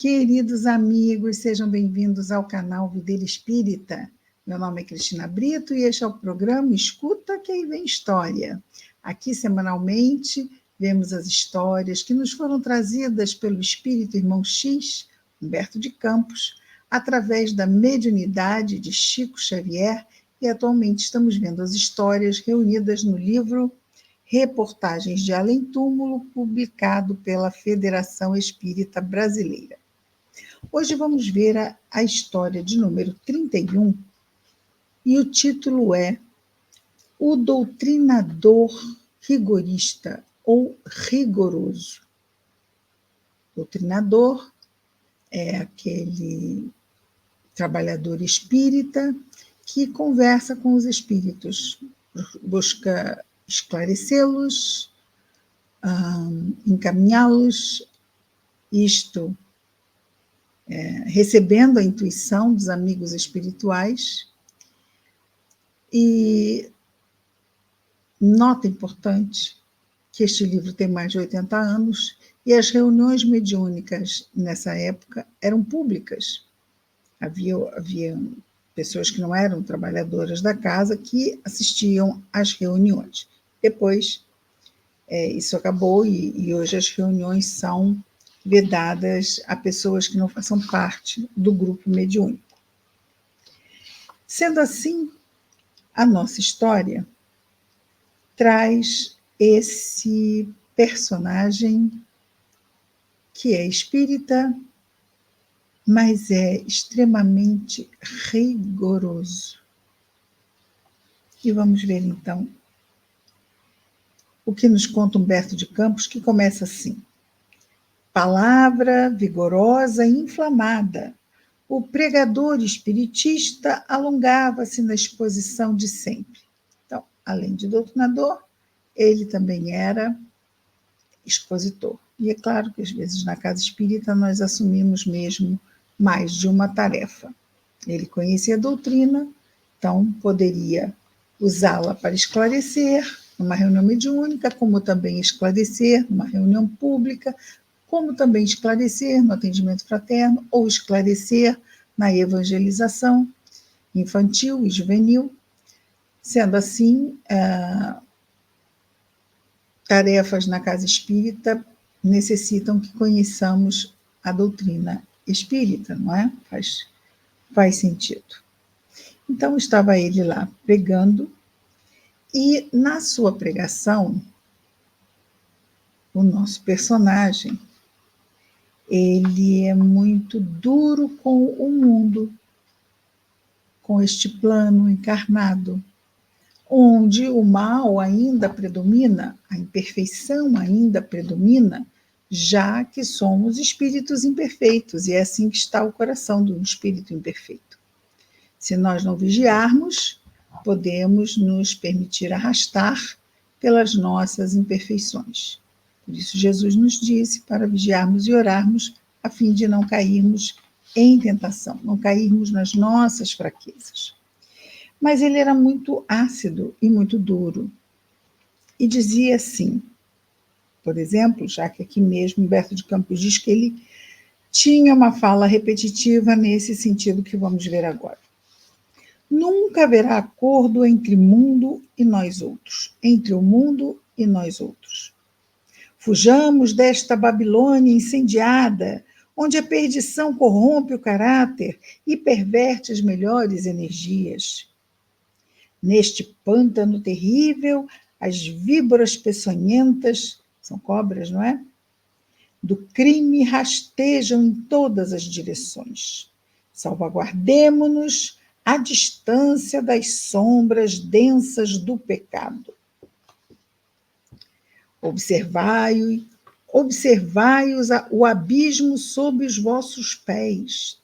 Queridos amigos, sejam bem-vindos ao canal Videira Espírita. Meu nome é Cristina Brito e este é o programa Escuta que aí vem história. Aqui, semanalmente, vemos as histórias que nos foram trazidas pelo Espírito Irmão X, Humberto de Campos, através da mediunidade de Chico Xavier, e atualmente estamos vendo as histórias reunidas no livro Reportagens de Além Túmulo, publicado pela Federação Espírita Brasileira. Hoje vamos ver a história de número 31 e o título é O Doutrinador Rigorista ou Rigoroso. Doutrinador é aquele trabalhador espírita que conversa com os espíritos, busca esclarecê-los, encaminhá-los, isto recebendo a intuição dos amigos espirituais. E nota importante que este livro tem mais de 80 anos e as reuniões mediúnicas nessa época eram públicas. Havia pessoas que não eram trabalhadoras da casa que assistiam às reuniões. Depois, isso acabou e hoje as reuniões são vedadas a pessoas que não façam parte do grupo mediúnico. Sendo assim, a nossa história traz esse personagem que é espírita, mas é extremamente rigoroso. E vamos ver então o que nos conta Humberto de Campos, que começa assim: palavra vigorosa e inflamada. O pregador espiritista alongava-se na exposição de sempre. Então, além de doutrinador, ele também era expositor. E é claro que, às vezes, na casa espírita, nós assumimos mesmo mais de uma tarefa. Ele conhecia a doutrina, então poderia usá-la para esclarecer numa reunião mediúnica, como também esclarecer numa reunião pública, como também esclarecer no atendimento fraterno ou esclarecer na evangelização infantil e juvenil. Sendo assim, tarefas na casa espírita necessitam que conheçamos a doutrina espírita, não é? Faz sentido. Então, estava ele lá pregando e, na sua pregação, o nosso personagem, ele é muito duro com o mundo, com este plano encarnado, onde o mal ainda predomina, a imperfeição ainda predomina, já que somos espíritos imperfeitos, e é assim que está o coração de um espírito imperfeito. Se nós não vigiarmos, podemos nos permitir arrastar pelas nossas imperfeições. Por isso, Jesus nos disse para vigiarmos e orarmos, a fim de não cairmos em tentação, não cairmos nas nossas fraquezas. Mas ele era muito ácido e muito duro. E dizia assim, por exemplo, já que aqui mesmo Humberto de Campos diz que ele tinha uma fala repetitiva nesse sentido que vamos ver agora. Nunca haverá acordo entre mundo e nós outros, entre o mundo e nós outros. Fujamos desta Babilônia incendiada, onde a perdição corrompe o caráter e perverte as melhores energias. Neste pântano terrível, as víboras peçonhentas, são cobras, não é? Do crime rastejam em todas as direções. Salvaguardemo-nos à distância das sombras densas do pecado. Observai o abismo sob os vossos pés,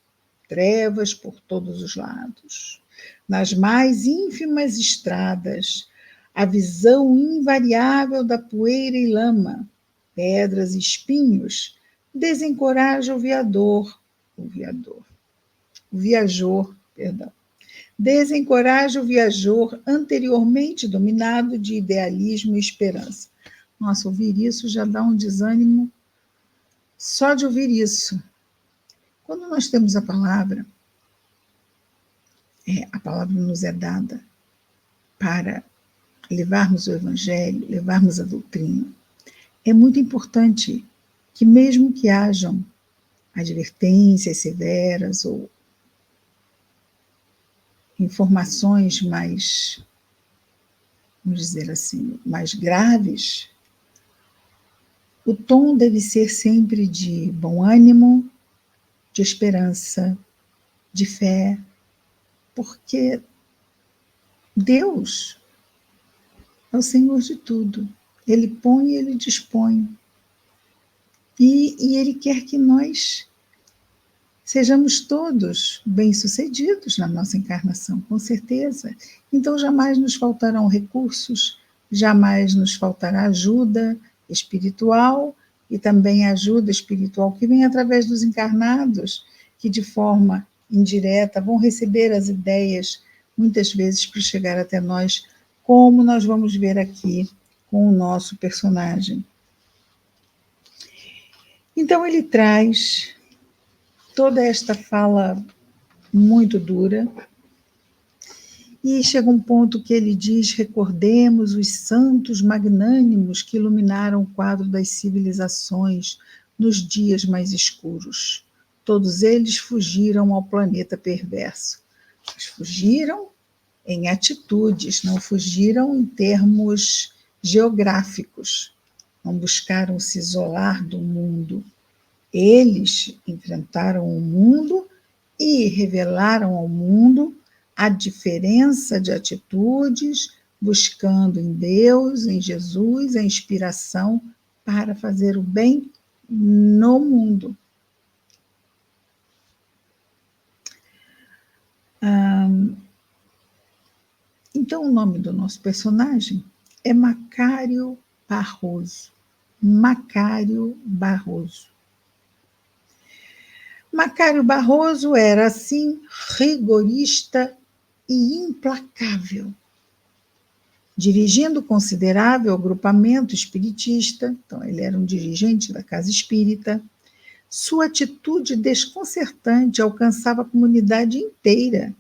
trevas por todos os lados. Nas mais ínfimas estradas, a visão invariável da poeira e lama, pedras e espinhos, desencoraja o viajor, desencoraja o viajor anteriormente dominado de idealismo e esperança. Nossa, ouvir isso já dá um desânimo só de ouvir isso. Quando nós temos a palavra nos é dada para levarmos o Evangelho, levarmos a doutrina. É muito importante que, mesmo que hajam advertências severas ou informações mais, vamos dizer assim, mais graves, o tom deve ser sempre de bom ânimo, de esperança, de fé, porque Deus é o Senhor de tudo. Ele põe e Ele dispõe. E Ele quer que nós sejamos todos bem-sucedidos na nossa encarnação, com certeza. Então, jamais nos faltarão recursos, jamais nos faltará ajuda espiritual e também ajuda espiritual que vem através dos encarnados, que de forma indireta vão receber as ideias, muitas vezes para chegar até nós, como nós vamos ver aqui com o nosso personagem. Então, ele traz toda esta fala muito dura, e chega um ponto que ele diz: recordemos os santos magnânimos que iluminaram o quadro das civilizações nos dias mais escuros. Todos eles fugiram ao planeta perverso. Mas fugiram em atitudes, não fugiram em termos geográficos. Não buscaram se isolar do mundo. Eles enfrentaram o mundo e revelaram ao mundo a diferença de atitudes, buscando em Deus, em Jesus, a inspiração para fazer o bem no mundo. Então, o nome do nosso personagem é Macário Barroso. Macário Barroso. Macário Barroso era, assim, rigorista e implacável, dirigindo considerável agrupamento espiritista, então ele era um dirigente da casa espírita. Sua atitude desconcertante alcançava a comunidade inteira,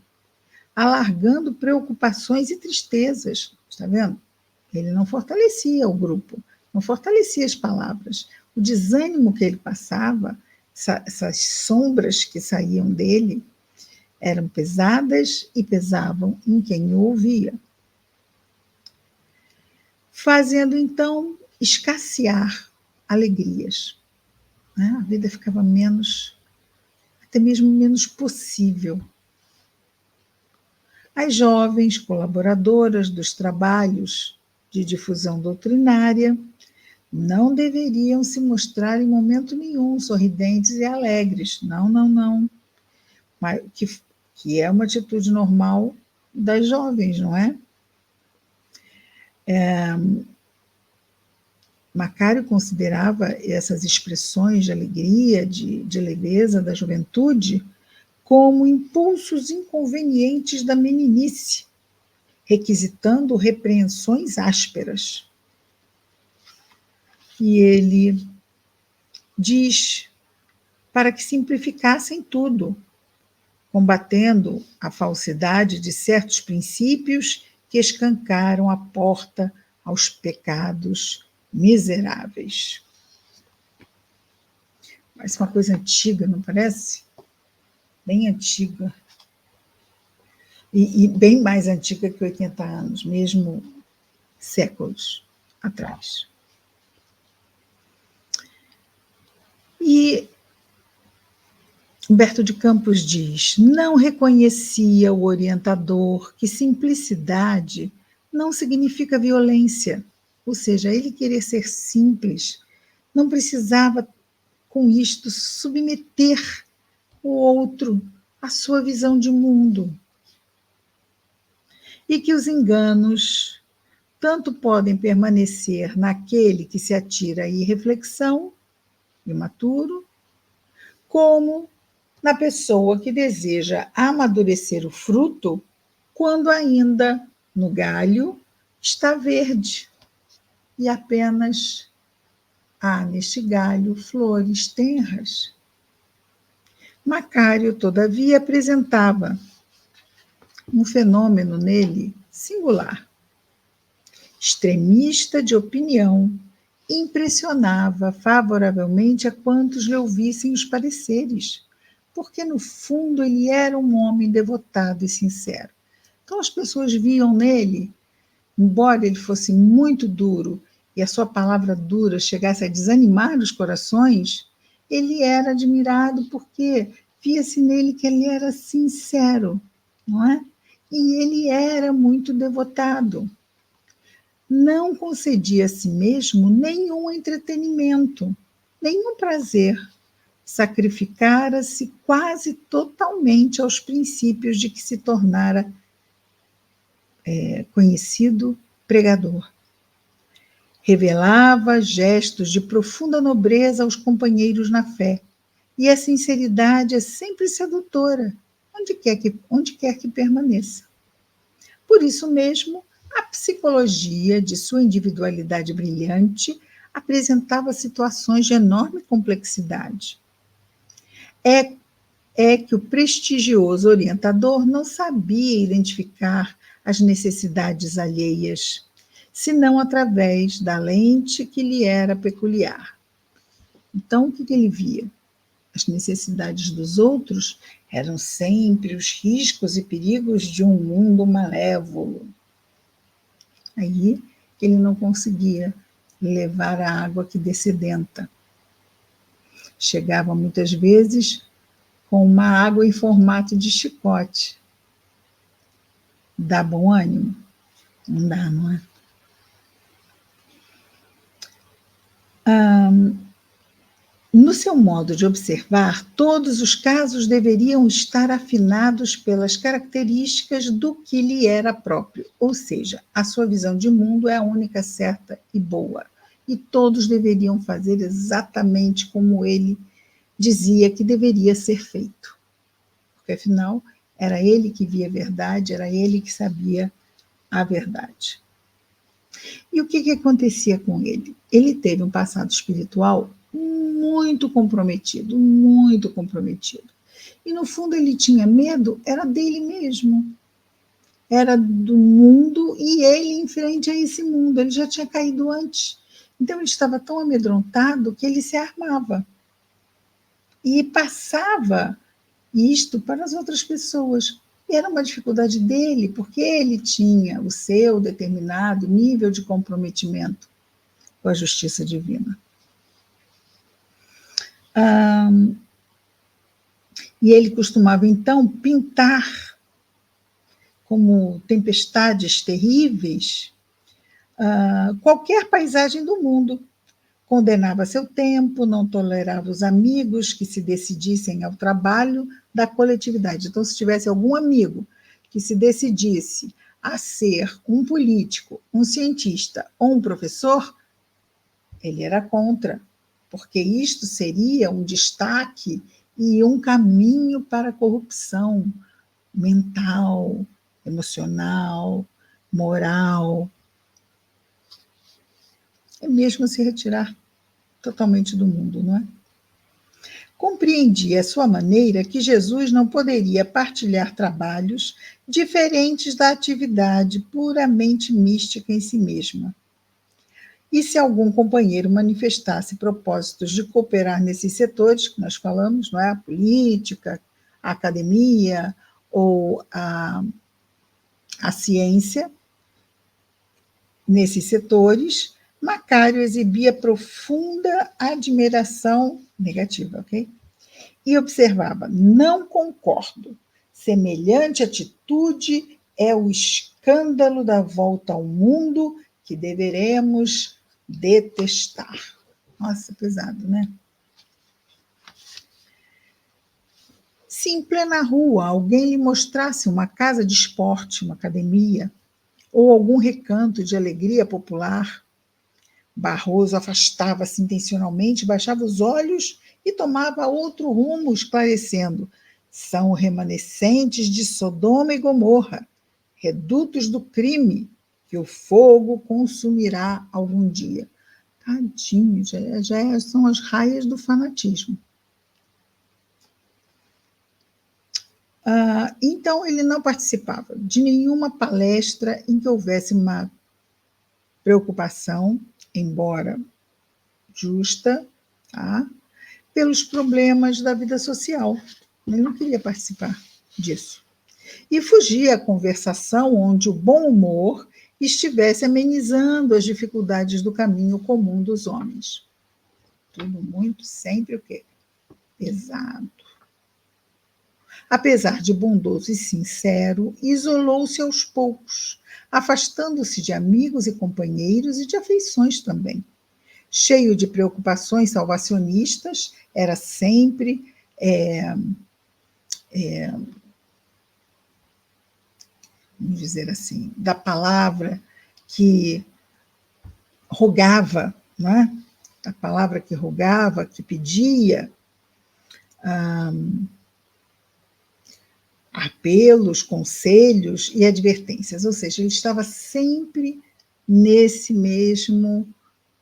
alargando preocupações e tristezas. Está vendo? Ele não fortalecia o grupo, não fortalecia as palavras. O desânimo que ele passava, essas sombras que saíam dele, eram pesadas e pesavam em quem o ouvia, fazendo então escassear alegrias. A vida ficava menos, até mesmo menos possível. As jovens colaboradoras dos trabalhos de difusão doutrinária não deveriam se mostrar em momento nenhum sorridentes e alegres. Não, não, não. Mas, que é uma atitude normal das jovens, não é? Macário considerava essas expressões de alegria, de leveza da juventude, como impulsos inconvenientes da meninice, requisitando repreensões ásperas. E ele diz para que simplificassem tudo, combatendo a falsidade de certos princípios que escancaram a porta aos pecados miseráveis. Parece uma coisa antiga, não parece? Bem antiga. E bem mais antiga que 80 anos, mesmo séculos atrás. E Humberto de Campos diz: não reconhecia o orientador que simplicidade não significa violência, ou seja, ele querer ser simples, não precisava com isto submeter o outro à sua visão de mundo. E que os enganos tanto podem permanecer naquele que se atira à irreflexão, imaturo, como na pessoa que deseja amadurecer o fruto quando ainda no galho está verde e apenas há neste galho flores tenras. Macário, todavia, apresentava um fenômeno nele singular. Extremista de opinião, impressionava favoravelmente a quantos lhe ouvissem os pareceres, porque, no fundo, ele era um homem devotado e sincero. Então, as pessoas viam nele, embora ele fosse muito duro e a sua palavra dura chegasse a desanimar os corações, ele era admirado porque via-se nele que ele era sincero, não é? E ele era muito devotado. Não concedia a si mesmo nenhum entretenimento, nenhum prazer. Sacrificara-se quase totalmente aos princípios de que se tornara conhecido pregador. Revelava gestos de profunda nobreza aos companheiros na fé, e a sinceridade é sempre sedutora, onde quer que permaneça. Por isso mesmo, a psicologia de sua individualidade brilhante apresentava situações de enorme complexidade. É que o prestigioso orientador não sabia identificar as necessidades alheias, senão através da lente que lhe era peculiar. Então, o que ele via? As necessidades dos outros eram sempre os riscos e perigos de um mundo malévolo. Aí ele não conseguia levar a água que descedenta. Chegava muitas vezes com uma água em formato de chicote. Dá bom ânimo? Não dá, não é? No seu modo de observar, todos os casos deveriam estar afinados pelas características do que lhe era próprio, ou seja, a sua visão de mundo é a única certa e boa, e todos deveriam fazer exatamente como ele dizia que deveria ser feito, porque afinal era ele que via a verdade, era ele que sabia a verdade. E o que acontecia com ele? Ele teve um passado espiritual muito comprometido, muito comprometido. E no fundo ele tinha medo, era dele mesmo, era do mundo e ele em frente a esse mundo, ele já tinha caído antes. Então ele estava tão amedrontado que ele se armava e passava isto para as outras pessoas. E era uma dificuldade dele, porque ele tinha o seu determinado nível de comprometimento com a justiça divina. E ele costumava, então, pintar como tempestades terríveis qualquer paisagem do mundo. Condenava seu tempo, não tolerava os amigos que se decidissem ao trabalho da coletividade. Então, se tivesse algum amigo que se decidisse a ser um político, um cientista ou um professor, ele era contra, porque isto seria um destaque e um caminho para a corrupção mental, emocional, moral. É mesmo se retirar totalmente do mundo, não é? Compreendia à sua maneira que Jesus não poderia partilhar trabalhos diferentes da atividade puramente mística em si mesma. E se algum companheiro manifestasse propósitos de cooperar nesses setores que nós falamos, não é? A política, a academia ou a ciência, nesses setores, Macário exibia profunda admiração negativa, ok? E observava: não concordo. Semelhante atitude é o escândalo da volta ao mundo que deveremos detestar. Nossa, pesado, né? Se em plena rua alguém lhe mostrasse uma casa de esporte, uma academia, ou algum recanto de alegria popular, Barroso afastava-se intencionalmente, baixava os olhos e tomava outro rumo, esclarecendo: são remanescentes de Sodoma e Gomorra, redutos do crime, que o fogo consumirá algum dia. Tadinho, já são as raias do fanatismo. Então, ele não participava de nenhuma palestra em que houvesse uma preocupação, embora justa, tá? Pelos problemas da vida social. Ele não queria participar disso. E fugia à conversação onde o bom humor estivesse amenizando as dificuldades do caminho comum dos homens. Tudo muito sempre o quê? Pesado. Apesar de bondoso e sincero, isolou-se aos poucos, afastando-se de amigos e companheiros e de afeições também. Cheio de preocupações salvacionistas, era sempre vamos dizer assim, da palavra que rogava, não é? A palavra que rogava, que pedia, apelos, conselhos e advertências, ou seja, ele estava sempre nesse mesmo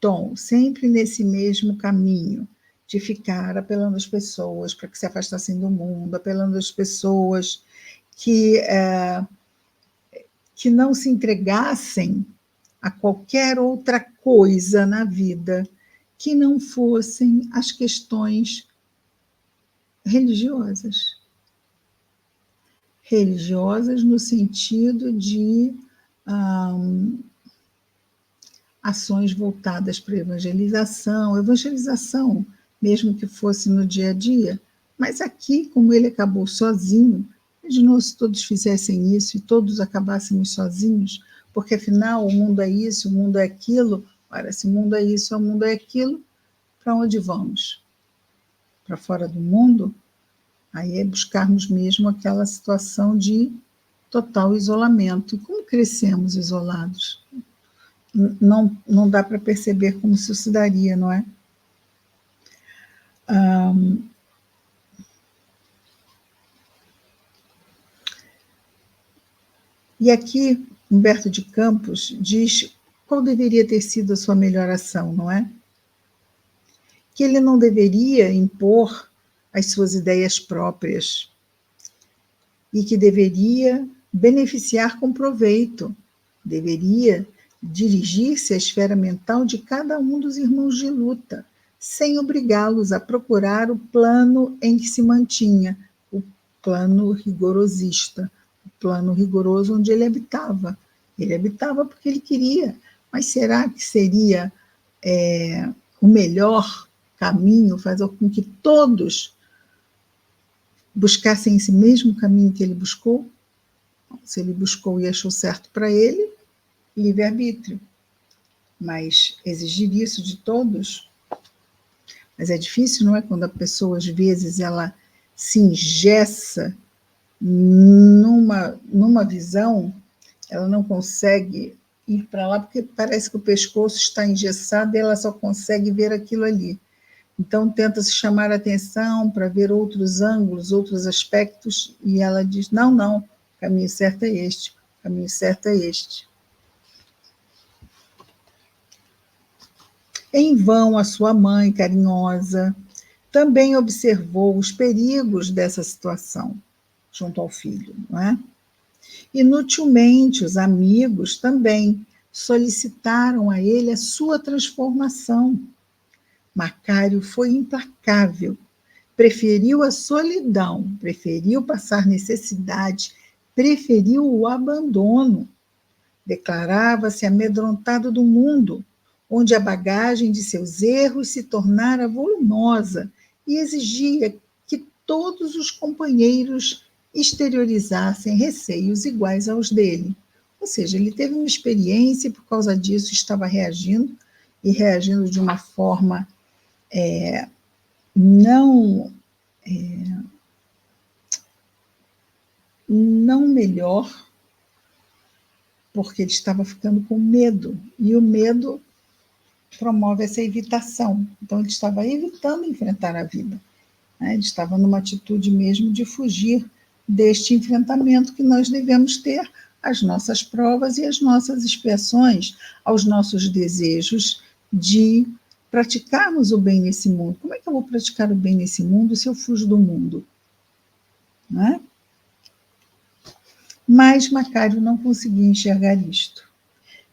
tom, sempre nesse mesmo caminho, de ficar apelando às pessoas para que se afastassem do mundo, apelando às pessoas que não se entregassem a qualquer outra coisa na vida que não fossem as questões religiosas. Religiosas no sentido de ações voltadas para a evangelização, mesmo que fosse no dia a dia, mas aqui, como ele acabou sozinho, imaginou se todos fizessem isso e todos acabássemos sozinhos, porque afinal o mundo é isso, o mundo é aquilo. Ora, se o mundo é isso, o mundo é aquilo, para onde vamos? Para fora do mundo? Aí é buscarmos mesmo aquela situação de total isolamento. E como crescemos isolados? Não dá para perceber como isso se daria, não é? E aqui, Humberto de Campos diz qual deveria ter sido a sua melhor ação, não é? Que ele não deveria impor as suas ideias próprias e que deveria beneficiar com proveito, deveria dirigir-se à esfera mental de cada um dos irmãos de luta, sem obrigá-los a procurar o plano em que se mantinha, o plano rigorosista, o plano rigoroso onde ele habitava. Ele habitava porque ele queria, mas será que seria o melhor caminho fazer com que todos buscassem esse mesmo caminho que ele buscou? Se ele buscou e achou certo para ele, livre-arbítrio. Mas exigir isso de todos? Mas é difícil, não é? Quando a pessoa, às vezes, ela se engessa numa visão, ela não consegue ir para lá, porque parece que o pescoço está engessado e ela só consegue ver aquilo ali. Então, tenta-se chamar a atenção para ver outros ângulos, outros aspectos, e ela diz, não, o caminho certo é este, o caminho certo é este. Em vão, a sua mãe, carinhosa, também observou os perigos dessa situação junto ao filho, não é? Inutilmente, os amigos também solicitaram a ele a sua transformação. Macário foi implacável, preferiu a solidão, preferiu passar necessidade, preferiu o abandono. Declarava-se amedrontado do mundo, onde a bagagem de seus erros se tornara volumosa e exigia que todos os companheiros exteriorizassem receios iguais aos dele. Ou seja, ele teve uma experiência e, por causa disso, estava reagindo, e reagindo de uma forma não melhor, porque ele estava ficando com medo, e o medo promove essa evitação. Então, ele estava evitando enfrentar a vida, né? Ele estava numa atitude mesmo de fugir deste enfrentamento que nós devemos ter às nossas provas e às nossas expiações, aos nossos desejos de praticarmos o bem nesse mundo. Como é que eu vou praticar o bem nesse mundo se eu fujo do mundo? Não é? Mas Macário não conseguia enxergar isto.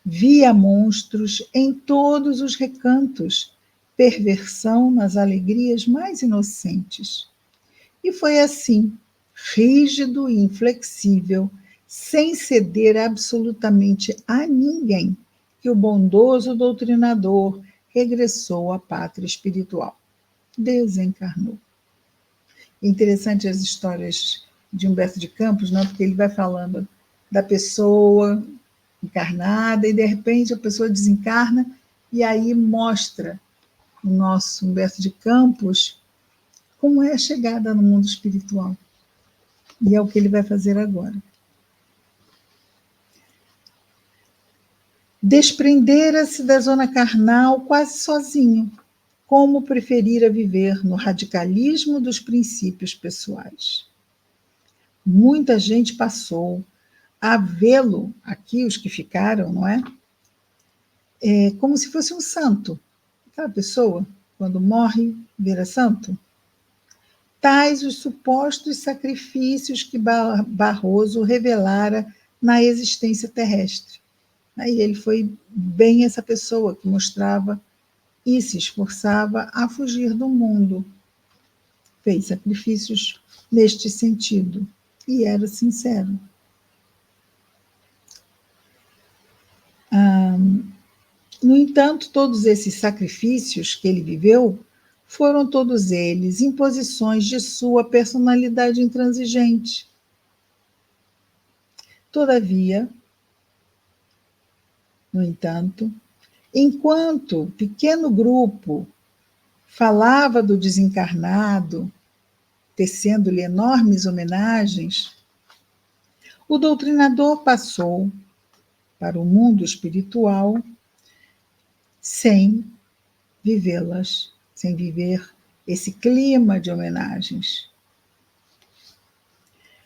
Via monstros em todos os recantos, perversão nas alegrias mais inocentes. E foi assim, rígido e inflexível, sem ceder absolutamente a ninguém, que o bondoso doutrinador regressou à pátria espiritual. Desencarnou. Interessante as histórias de Humberto de Campos, não? Porque ele vai falando da pessoa encarnada e, de repente, a pessoa desencarna e aí mostra o nosso Humberto de Campos como é a chegada no mundo espiritual. E é o que ele vai fazer agora. Desprendera-se da zona carnal quase sozinho, como preferira viver no radicalismo dos princípios pessoais. Muita gente passou a vê-lo, aqui os que ficaram, não é? Como se fosse um santo. Aquela pessoa, quando morre, vira santo. Tais os supostos sacrifícios que Barroso revelara na existência terrestre. Aí ele foi bem essa pessoa que mostrava e se esforçava a fugir do mundo. Fez sacrifícios neste sentido e era sincero. No entanto, todos esses sacrifícios que ele viveu foram todos eles imposições de sua personalidade intransigente. Todavia, no entanto, enquanto pequeno grupo falava do desencarnado, tecendo-lhe enormes homenagens, o doutrinador passou para o mundo espiritual sem vivê-las, sem viver esse clima de homenagens.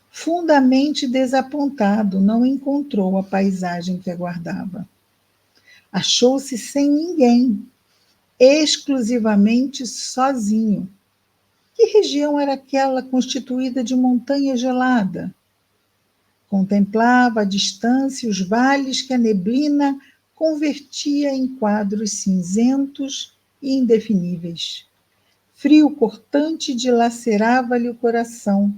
Fundamente desapontado, não encontrou a paisagem que aguardava. Achou-se sem ninguém, exclusivamente sozinho. Que região era aquela constituída de montanha gelada? Contemplava à distância os vales que a neblina convertia em quadros cinzentos e indefiníveis. Frio cortante dilacerava-lhe o coração.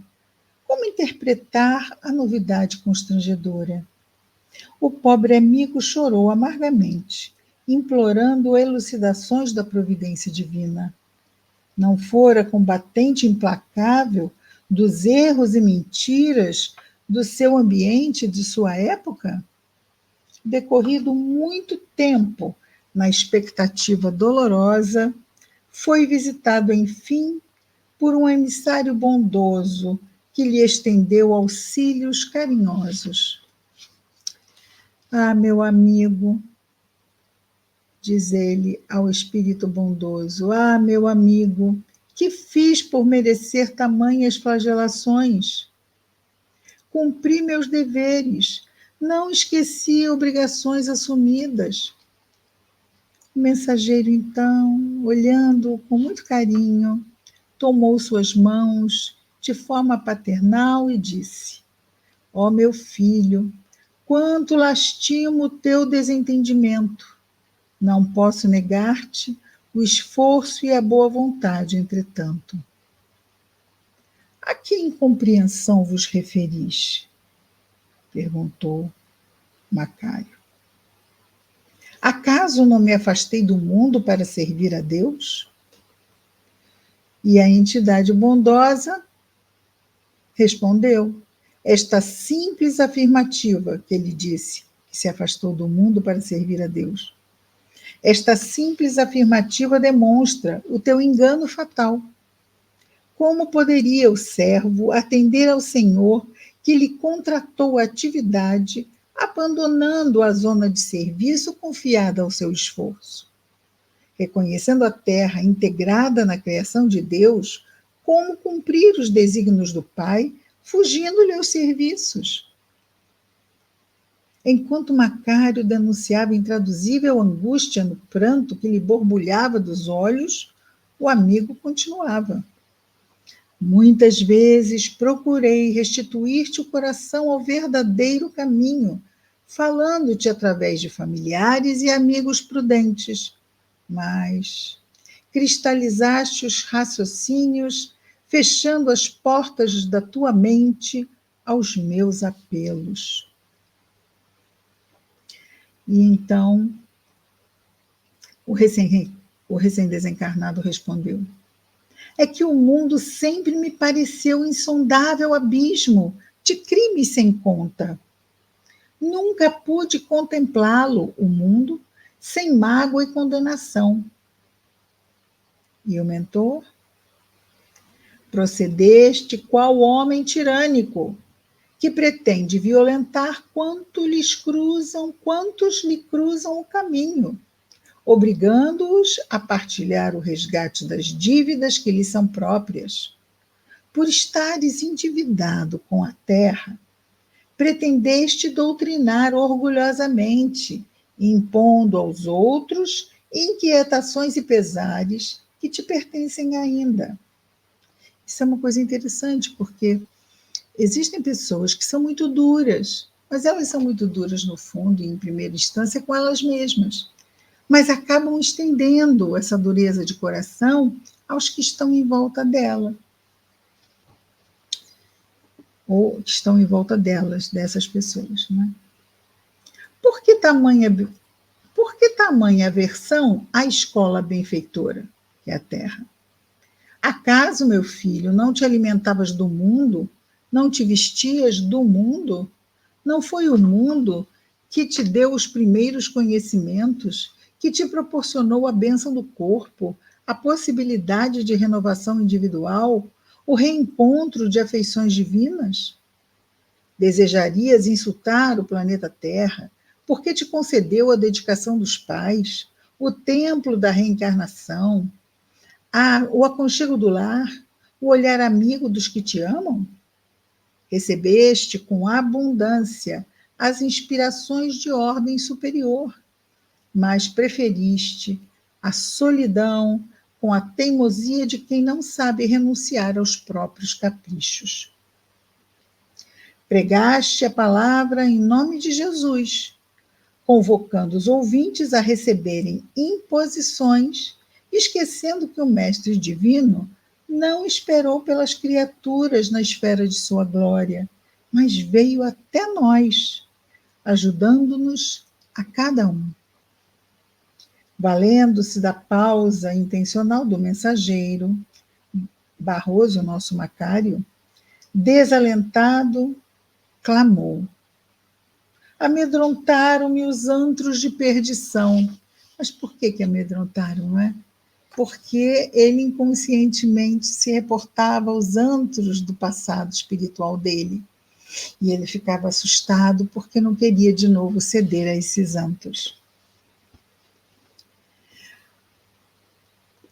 Como interpretar a novidade constrangedora? O pobre amigo chorou amargamente, implorando elucidações da providência divina. Não fora combatente implacável dos erros e mentiras do seu ambiente e de sua época? Decorrido muito tempo na expectativa dolorosa, foi visitado, enfim, por um emissário bondoso que lhe estendeu auxílios carinhosos. Ah, meu amigo, diz ele ao espírito bondoso, ah, meu amigo, que fiz por merecer tamanhas flagelações? Cumpri meus deveres, não esqueci obrigações assumidas. O mensageiro, então, olhando-o com muito carinho, tomou suas mãos de forma paternal e disse: ó meu filho, quanto lastimo o teu desentendimento. Não posso negar-te o esforço e a boa vontade, entretanto. A que incompreensão vos referis? Perguntou Macário. Acaso não me afastei do mundo para servir a Deus? E a entidade bondosa respondeu. Esta simples afirmativa que ele disse, que se afastou do mundo para servir a Deus. Esta simples afirmativa demonstra o teu engano fatal. Como poderia o servo atender ao Senhor que lhe contratou a atividade, abandonando a zona de serviço confiada ao seu esforço? Reconhecendo a terra integrada na criação de Deus, como cumprir os desígnios do Pai, fugindo-lhe aos serviços? Enquanto Macário denunciava intraduzível angústia no pranto que lhe borbulhava dos olhos, o amigo continuava. Muitas vezes procurei restituir-te o coração ao verdadeiro caminho, falando-te através de familiares e amigos prudentes, mas cristalizaste os raciocínios, fechando as portas da tua mente aos meus apelos. E então o recém-desencarnado respondeu: é que o mundo sempre me pareceu insondável abismo de crimes sem conta. Nunca pude contemplá-lo, o mundo, sem mágoa e condenação. E o mentor? Procedeste qual homem tirânico, que pretende violentar quantos lhe cruzam o caminho, obrigando-os a partilhar o resgate das dívidas que lhes são próprias. Por estares endividado com a terra, pretendeste doutrinar orgulhosamente, impondo aos outros inquietações e pesares que te pertencem ainda. Isso é uma coisa interessante, porque existem pessoas que são muito duras, mas elas são muito duras no fundo, em primeira instância, com elas mesmas. Mas acabam estendendo essa dureza de coração aos que estão em volta dela. Ou que estão em volta delas, dessas pessoas. Né? Por que tamanha aversão à escola benfeitora, que é a terra? Acaso, meu filho, não te alimentavas do mundo? Não te vestias do mundo? Não foi o mundo que te deu os primeiros conhecimentos, que te proporcionou a bênção do corpo, a possibilidade de renovação individual, o reencontro de afeições divinas? Desejarias insultar o planeta Terra, porque te concedeu a dedicação dos pais, o templo da reencarnação, o aconchego do lar, o olhar amigo dos que te amam? Recebeste com abundância as inspirações de ordem superior, mas preferiste a solidão com a teimosia de quem não sabe renunciar aos próprios caprichos. Pregaste a palavra em nome de Jesus, convocando os ouvintes a receberem imposições, esquecendo que o Mestre Divino não esperou pelas criaturas na esfera de sua glória, mas veio até nós, ajudando-nos a cada um. Valendo-se da pausa intencional do mensageiro, Barroso, nosso Macário, desalentado, clamou: amedrontaram-me os antros de perdição. Mas por que amedrontaram, não é? Porque ele inconscientemente se reportava aos antros do passado espiritual dele. E ele ficava assustado porque não queria de novo ceder a esses antros.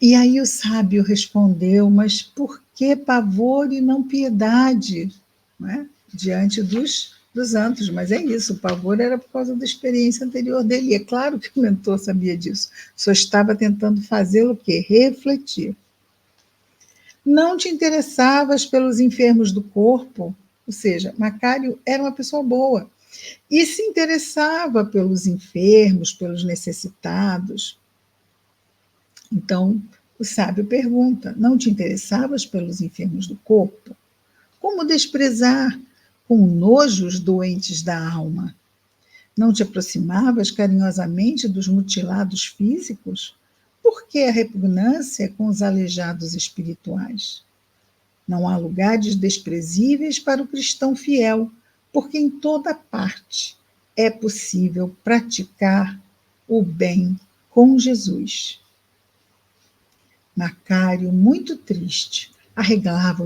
E aí o sábio respondeu: mas por que pavor e não piedade? Não é? Diante dos antros, mas é isso, o pavor era por causa da experiência anterior dele, e é claro que o mentor sabia disso, só estava tentando fazê-lo o quê? Refletir. Não te interessavas pelos enfermos do corpo, ou seja, Macário era uma pessoa boa, e se interessava pelos enfermos, pelos necessitados. Então, o sábio pergunta: não te interessavas pelos enfermos do corpo? Como desprezar com nojo os doentes da alma? Não te aproximavas carinhosamente dos mutilados físicos? Por que a repugnância com os aleijados espirituais? Não há lugares desprezíveis para o cristão fiel, porque em toda parte é possível praticar o bem com Jesus. Macário, muito triste, arregalava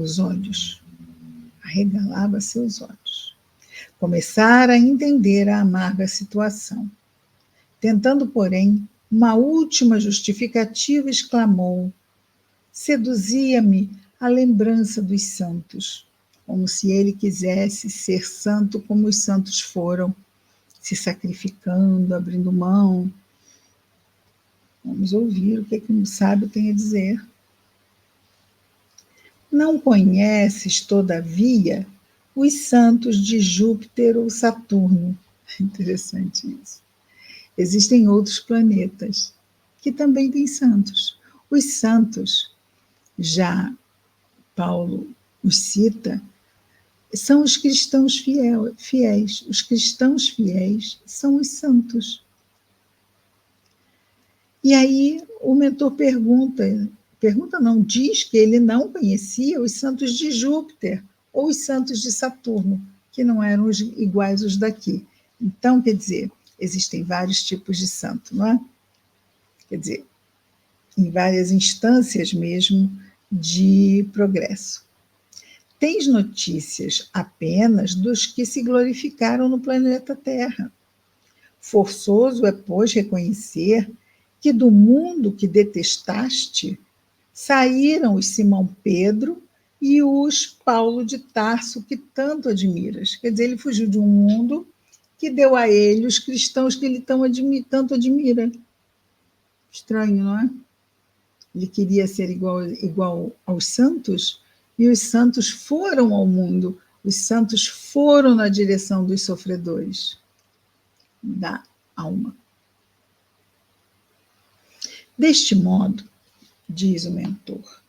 seus olhos. Começara a entender a amarga situação. Tentando, porém, uma última justificativa, exclamou: seduzia-me a lembrança dos santos, como se ele quisesse ser santo como os santos foram, se sacrificando, abrindo mão. Vamos ouvir o que um sábio tem a dizer. Não conheces, todavia, os santos de Júpiter ou Saturno. Interessante isso. Existem outros planetas que também têm santos. Os santos, já Paulo os cita, são os cristãos fiéis. Os cristãos fiéis são os santos. E aí o mentor não, diz que ele não conhecia os santos de Júpiter ou os santos de Saturno, que não eram iguais os daqui. Então, quer dizer, existem vários tipos de santo, não é? Quer dizer, em várias instâncias mesmo de progresso. Tens notícias apenas dos que se glorificaram no planeta Terra. Forçoso é, pois, reconhecer que do mundo que detestaste saíram os Simão Pedro e os Paulo de Tarso, que tanto admiras. Quer dizer, ele fugiu de um mundo que deu a ele os cristãos que ele tanto admira. Estranho, não é? Ele queria ser igual aos santos, e os santos foram ao mundo, os santos foram na direção dos sofredores da alma. Deste modo, diz o mentor,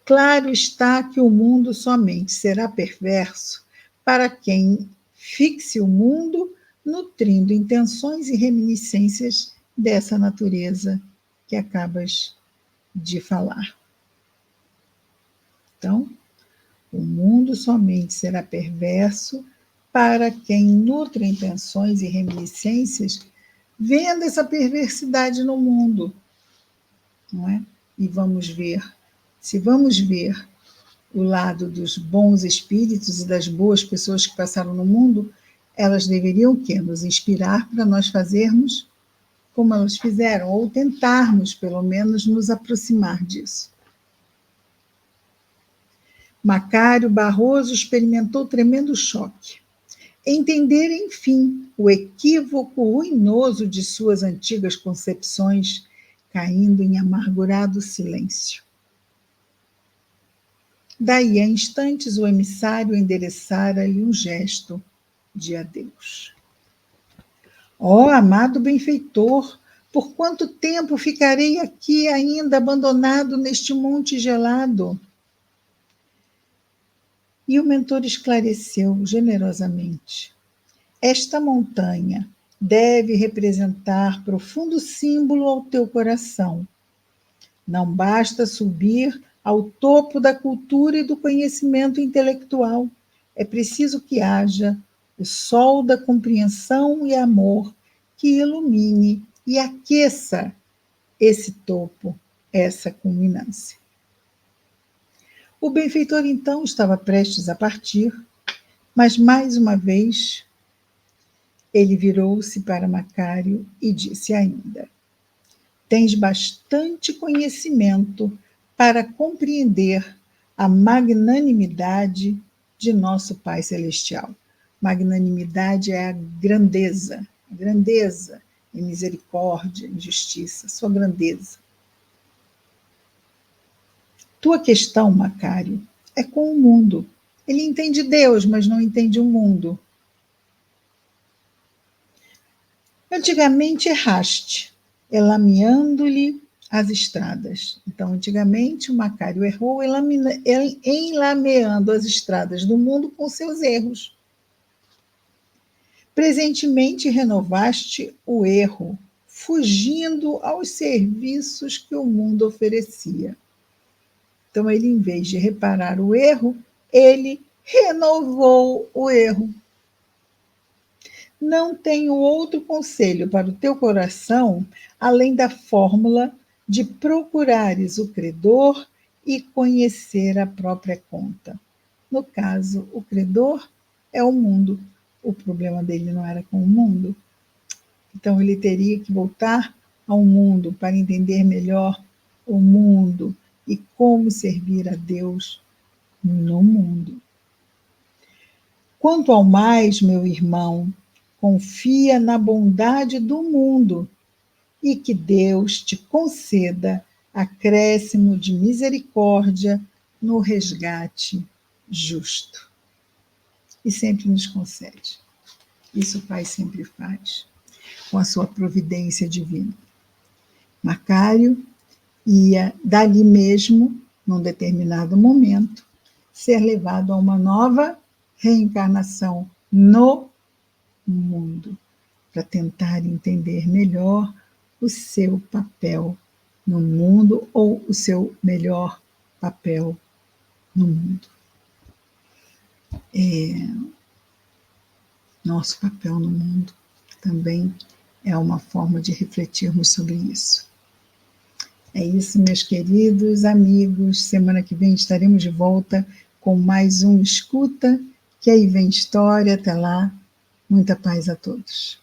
claro está que o mundo somente será perverso para quem fixe o mundo nutrindo intenções e reminiscências dessa natureza que acabas de falar. Então, o mundo somente será perverso para quem nutre intenções e reminiscências vendo essa perversidade no mundo, não é? E se vamos ver o lado dos bons espíritos e das boas pessoas que passaram no mundo, elas deveriam o quê? Nos inspirar para nós fazermos como elas fizeram, ou tentarmos, pelo menos, nos aproximar disso. Macário Barroso experimentou tremendo choque. Entender, enfim, o equívoco ruinoso de suas antigas concepções, caindo em amargurado silêncio. Daí a instantes o emissário endereçara-lhe um gesto de adeus. Ó amado benfeitor, por quanto tempo ficarei aqui ainda abandonado neste monte gelado? E o mentor esclareceu generosamente. Esta montanha deve representar profundo símbolo ao teu coração. Não basta subir ao topo da cultura e do conhecimento intelectual. É preciso que haja o sol da compreensão e amor que ilumine e aqueça esse topo, essa culminância. O benfeitor, então, estava prestes a partir, mas, mais uma vez, ele virou-se para Macário e disse ainda: tens bastante conhecimento para compreender a magnanimidade de nosso Pai Celestial. Magnanimidade é a grandeza em misericórdia, em justiça, sua grandeza. Tua questão, Macário, é com o mundo. Ele entende Deus, mas não entende o mundo. Antigamente erraste, elameando-lhe as estradas. Então, antigamente, o Macário errou enlameando as estradas do mundo com seus erros. Presentemente renovaste o erro, fugindo aos serviços que o mundo oferecia. Então, ele, em vez de reparar o erro, ele renovou o erro. Não tenho outro conselho para o teu coração, além da fórmula de procurares o credor e conhecer a própria conta. No caso, o credor é o mundo. O problema dele não era com o mundo. Então, ele teria que voltar ao mundo para entender melhor o mundo e como servir a Deus no mundo. Quanto ao mais, meu irmão, confia na bondade do mundo e que Deus te conceda acréscimo de misericórdia no resgate justo. E sempre nos concede. Isso o Pai sempre faz, com a sua providência divina. Macário ia, dali mesmo, num determinado momento, ser levado a uma nova reencarnação no mundo, para tentar entender melhor o seu papel no mundo ou o seu melhor papel no mundo. Nosso papel no mundo também é uma forma de refletirmos sobre isso. É isso, meus queridos amigos. Semana que vem estaremos de volta com mais um Escuta, que aí vem história. Até lá, muita paz a todos.